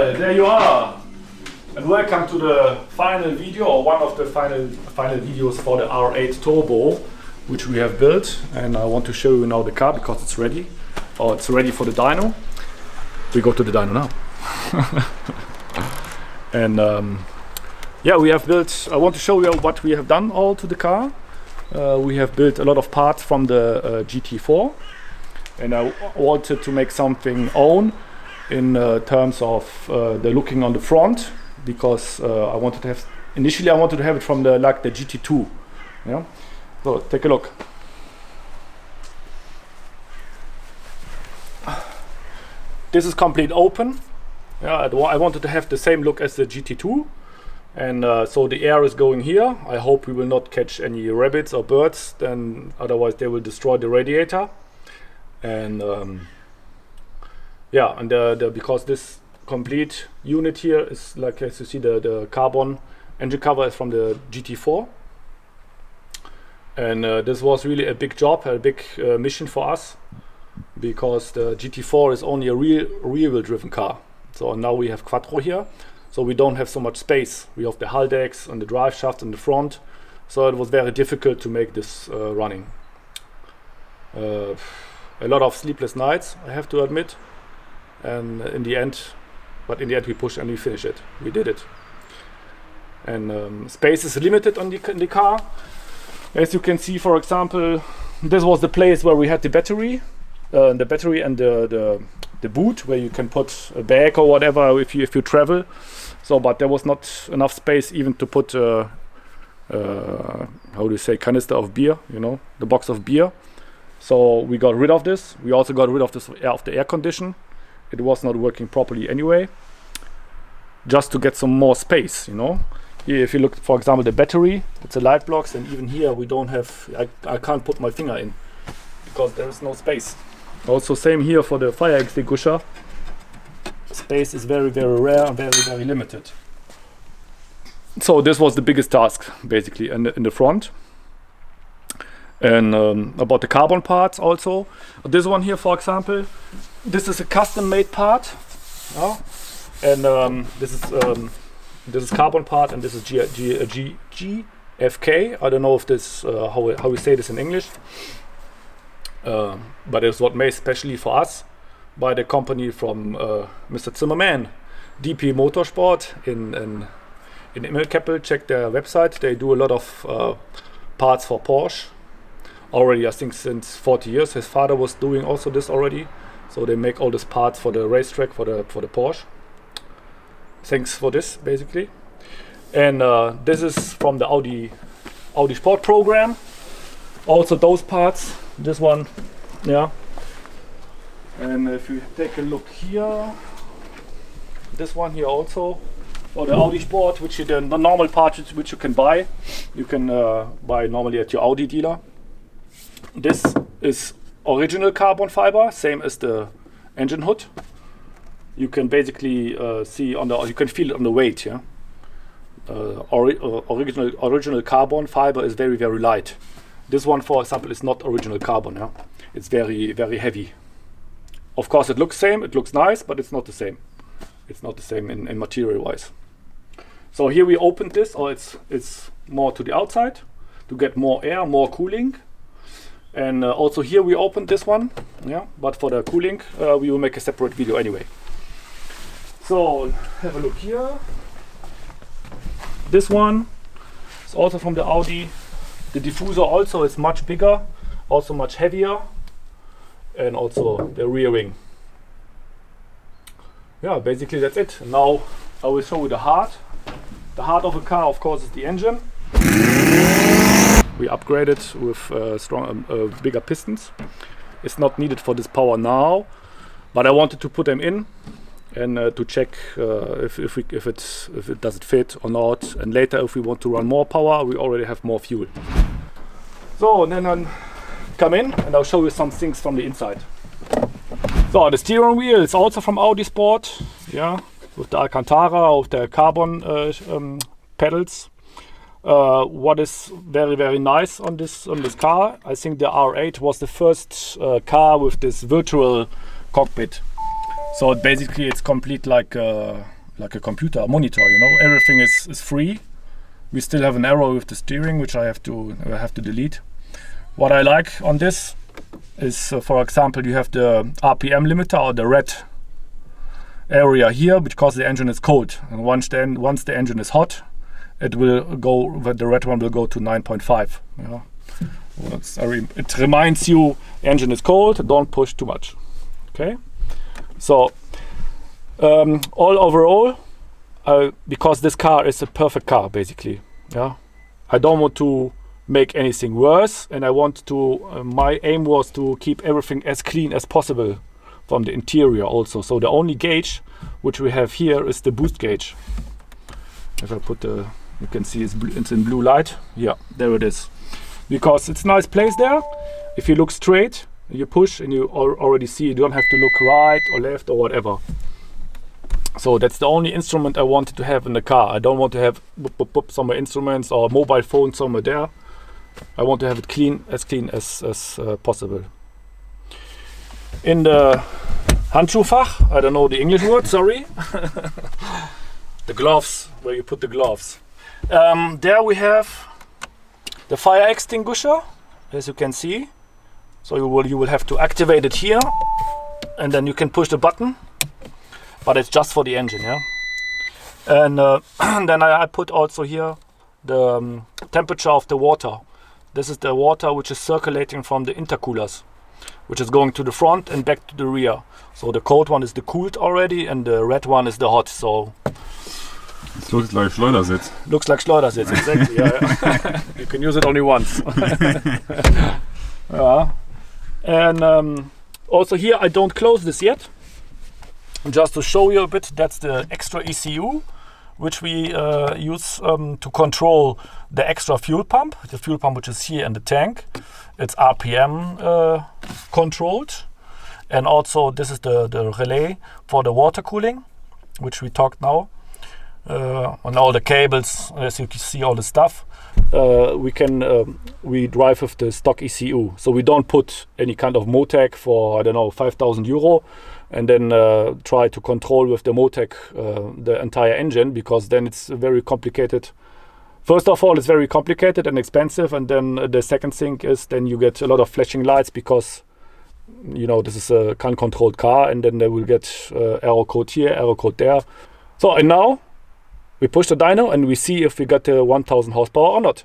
Alright, there you are. And welcome to the final video, or one of the final videos for the R8 Turbo, which we have built. And I want to show you now the car because it's ready. Oh, it's ready for the dyno. We go to the dyno now. And yeah, we have built, I want to show you what we have done all to the car. We have built a lot of parts from the GT4. And I wanted to make something own in terms of the looking on the front, because I wanted to have, initially I wanted to have it from the like the GT2. Yeah, so take a look. This is complete open. Yeah, I wanted to have the same look as the GT2, and so the air is going here. I hope we will not catch any rabbits or birds, then otherwise they will destroy the radiator. And yeah, and because this complete unit here is like, as you see, the carbon engine cover is from the GT4, and this was really a big job, a big mission for us, because the GT4 is only a rear-wheel driven car. So now we have quattro here, so we don't have so much space. We have the hull decks and the drive shaft in the front, so it was very difficult to make this running. A lot of sleepless nights, I have to admit. And in the end we pushed and we finished it. We did it. And space is limited on the car. As you can see, for example, this was the place where we had the battery and the boot, where you can put a bag or whatever if you travel. So, but there was not enough space even to put how do you say, canister of beer, you know, the box of beer. So we got rid of this. We also got rid of this of the air condition. It was not working properly anyway, just to get some more space, you know. Here, if you look, for example, the battery, it's a light blocks, and even here we don't have, I can't put my finger in because there is no space. Also same here for the fire extinguisher. Space is very, very rare and very, very limited. So this was the biggest task, basically, in the front. And about the carbon parts also. This one here, for example, this is a custom-made part, yeah? And this is carbon part, and this is GFK. I don't know if this how we say this in English, but it's what made specially for us by the company from Mr. Zimmerman, DP Motorsport in Immelkappel. Check their website. They do a lot of parts for Porsche. Already, I think since 40 years. His father was doing also this already. So they make all these parts for the racetrack, for the Porsche. Thanks for this, basically. And this is from the Audi Sport program. Also those parts. This one, yeah. And if you take a look here, this one here also for the Audi Sport, which is the normal parts which you can buy. You can buy normally at your Audi dealer. This is original carbon fiber, same as the engine hood. You can basically see on the, you can feel it on the weight. Yeah, original carbon fiber is very, very light. This one, for example, is not original carbon. Yeah, it's very, very heavy. Of course, it looks same, it looks nice, but it's not the same. It's not the same in material wise. So here we opened this, or it's more to the outside to get more air, more cooling. And also here we opened this one, yeah, but for the cooling we will make a separate video anyway. So have a look here. This one is also from the Audi. The diffuser also is much bigger, also much heavier, and also the rear wing. Yeah, basically that's it. Now I will show you the heart. The heart of a car, of course, is the engine. We upgraded with bigger pistons. It's not needed for this power now, but I wanted to put them in and to check if it doesn't fit or not. And later, if we want to run more power, we already have more fuel. So then I'll come in and I'll show you some things from the inside. So the steering wheel is also from Audi Sport, yeah, with the Alcantara, with the carbon pedals. What is very, very nice on this car, I think the R8 was the first car with this virtual cockpit. So basically it's complete like a computer, a monitor, you know. Everything is free. We still have an arrow with the steering, which I have to delete. What I like on this is, for example, you have the RPM limiter or the red area here because the engine is cold. And once the engine is hot, it will go. The red one will go to 9.5. You know? It reminds you engine is cold. Don't push too much. Okay. So all overall, because this car is a perfect car, basically. Yeah. I don't want to make anything worse, and I want to. My aim was to keep everything as clean as possible from the interior also. So the only gauge which we have here is the boost gauge. If I put the, you can see it's in blue light. Yeah, there it is. Because it's a nice place there. If you look straight, you push and you already see. You don't have to look right or left or whatever. So that's the only instrument I wanted to have in the car. I don't want to have some instruments or mobile phone somewhere there. I want to have it clean as possible. In the Handschuhfach, I don't know the English word, sorry. The gloves, where you put the gloves. There we have the fire extinguisher, as you can see. So you will have to activate it here, and then you can push the button. But it's just for the engine, yeah. And then I put also here the temperature of the water. This is the water which is circulating from the intercoolers, which is going to the front and back to the rear. So the cold one is the cooled already, and the red one is the hot. So it looks like Schleudersitz. Looks like Schleudersitz, exactly. Yeah. You can use it only once. Yeah. And also here I don't close this yet. Just to show you a bit, that's the extra ECU, which we use to control the extra fuel pump. The fuel pump which is here in the tank. It's RPM controlled. And also this is the relay for the water cooling, which we talked now. On all the cables, as you can see, all the stuff. We drive with the stock ECU. So we don't put any kind of MOTEC for, I don't know, 5,000 euro. And then try to control with the MOTEC the entire engine, because then it's very complicated. First of all, it's very complicated and expensive, and then the second thing is then you get a lot of flashing lights because, you know, this is a controlled car, and then they will get arrow code here, arrow code there. So, and now we push the dyno and we see if we got the 1000 horsepower or not.